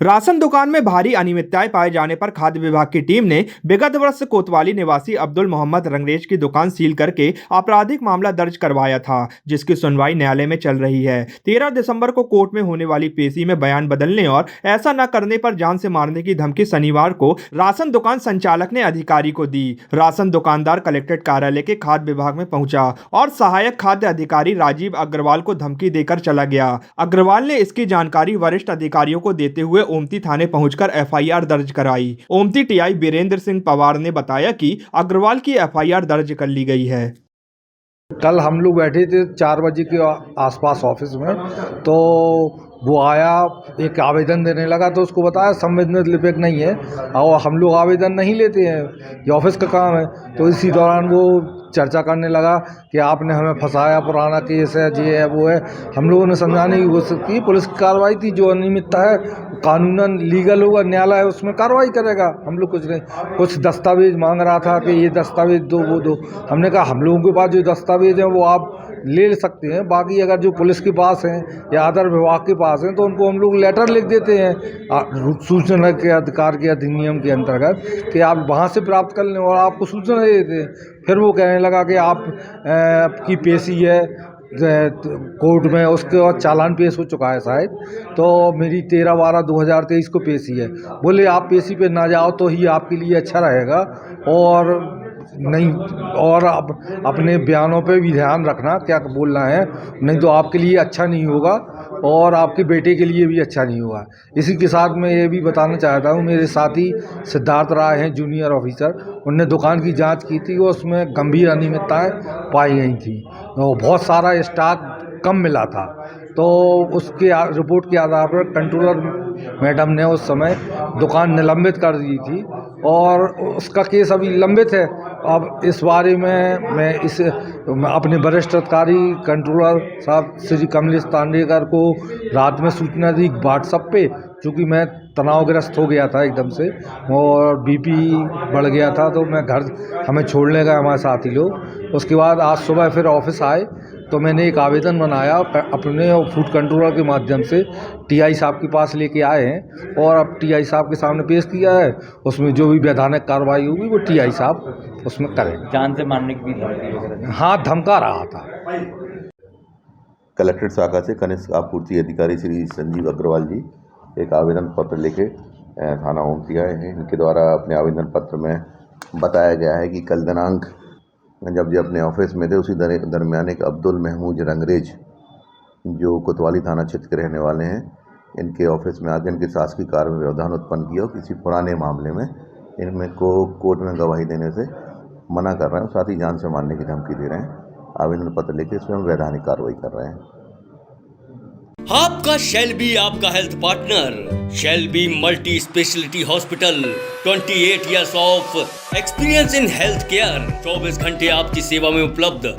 Ration दुकान में भारी अनियमितताएं पाए जाने पर खाद्य विभाग की टीम ने विगत वर्ष कोतवाली निवासी अब्दुल मोहम्मद रंगरेज की दुकान सील करके आपराधिक मामला दर्ज करवाया था, जिसकी सुनवाई न्यायालय में चल रही है। 13 दिसंबर को कोर्ट में होने वाली पेशी में बयान बदलने और ऐसा न करने पर जान से मारने की धमकी शनिवार को राशन दुकान संचालक ने अधिकारी को दी। राशन दुकानदार कलेक्ट्रेट कार्यालय के खाद्य विभाग में पहुंचा और सहायक खाद्य अधिकारी राजीव अग्रवाल को धमकी देकर चला गया। अग्रवाल ने इसकी जानकारी वरिष्ठ अधिकारियों को देते हुए ओमती थाने पहुंचकर एफआईआर दर्ज कराई। ओमती टीआई वीरेंद्र सिंह पवार ने बताया कि अग्रवाल की एफआईआर दर्ज कर ली गई है। कल हम लोग बैठे थे 4 बजे के आसपास ऑफिस में, तो वो आया, एक आवेदन देने लगा, तो उसको बताया संवेदनशील लिपिक नहीं है और हम लोग आवेदन नहीं लेते हैं, ये ऑफिस का काम है। तो इसी दौरान वो चर्चा करने लगा कि आपने हमें फंसाया, पुराना केस है, ये है वो है। हम लोगों ने समझाने की कोशिश की, पुलिस की कार्रवाई थी, जो अनियमितता है कानूनन लीगल होगा, न्यायालय है उसमें कार्रवाई करेगा। हम लोग कुछ नहीं, कुछ दस्तावेज मांग रहा था कि ये दस्तावेज दो वो दो। हमने कहा हम लोगों के पास जो दस्तावेज हैं वो आप ले सकते हैं, बाकी अगर जो पुलिस के पास हैं या अदर विभाग के पास हैं तो उनको हम लोग लेटर लिख देते हैं सूचना के अधिकार के अधिनियम के अंतर्गत कि आप वहाँ से प्राप्त कर लें और आपको सूचना दे देते हैं। फिर वो कहने लगा कि आप की पेशी है कोर्ट में, उसके बाद चालान पेश हो चुका है शायद, तो मेरी 13/12/2023 को पेशी है। बोले आप पेशी पे ना जाओ तो ही आपके लिए अच्छा रहेगा, और नहीं, और अपने बयानों पे भी ध्यान रखना क्या बोलना है, नहीं तो आपके लिए अच्छा नहीं होगा और आपके बेटे के लिए भी अच्छा नहीं होगा। इसी के साथ मैं ये भी बताना चाहता हूँ, मेरे साथी सिद्धार्थ राय हैं जूनियर ऑफिसर, उनने दुकान की जांच की थी, उसमें गंभीर अनियमितताएं पाई गई थी और बहुत सारा स्टॉक कम मिला था। तो उसके रिपोर्ट के आधार पर कंट्रोलर मैडम ने उस समय दुकान निलंबित कर दी थी और उसका केस अभी लंबित है। अब इस बारे में मैं अपने वरिष्ठ अधिकारी कंट्रोलर साहब श्री कमलेश तांडेकर को रात में सूचना दी व्हाट्सएप पे, क्योंकि मैं तनावग्रस्त हो गया था एकदम से और बीपी बढ़ गया था, तो मैं घर हमें छोड़ने गए हमारे साथी लोग। उसके बाद आज सुबह फिर ऑफिस आए तो मैंने एक आवेदन बनाया अपने फूड कंट्रोलर के माध्यम से, टीआई साहब के पास लेके आए हैं और अब टीआई साहब के सामने पेश किया है। उसमें जो भी वैधानिक कार्रवाई होगी वो टीआई साहब उसमें करेंगे। जान से मारने की भी धमकी? हाँ, धमका रहा था। कलेक्ट्रेट शाखा से कनिष्ठ आपूर्ति अधिकारी श्री संजीव अग्रवाल जी एक आवेदन पत्र लेके थाना ओमती आए हैं। इनके द्वारा अपने आवेदन पत्र में बताया गया है कि कल दिनांक जब ये अपने ऑफिस में थे, उसी दरमियान एक अब्दुल महमूद रंगरेज जो कोतवाली थाना क्षेत्र के रहने वाले हैं, इनके ऑफिस में आकर इनके शासकीय कार्य में व्यवधान उत्पन्न किया और किसी पुराने मामले में इनमें को कोर्ट में गवाही देने से मना कर रहे हैं, साथ ही जान से मारने की धमकी दे रहे हैं। आवेदन पत्र लेके इसमें हम वैधानिक कार्रवाई कर रहे हैं। आपका शेल्बी आपका health partner, Shelby multi speciality hospital, 28 years of experience in health care, 24 घंटे आपकी सेवा में उपलब्ध।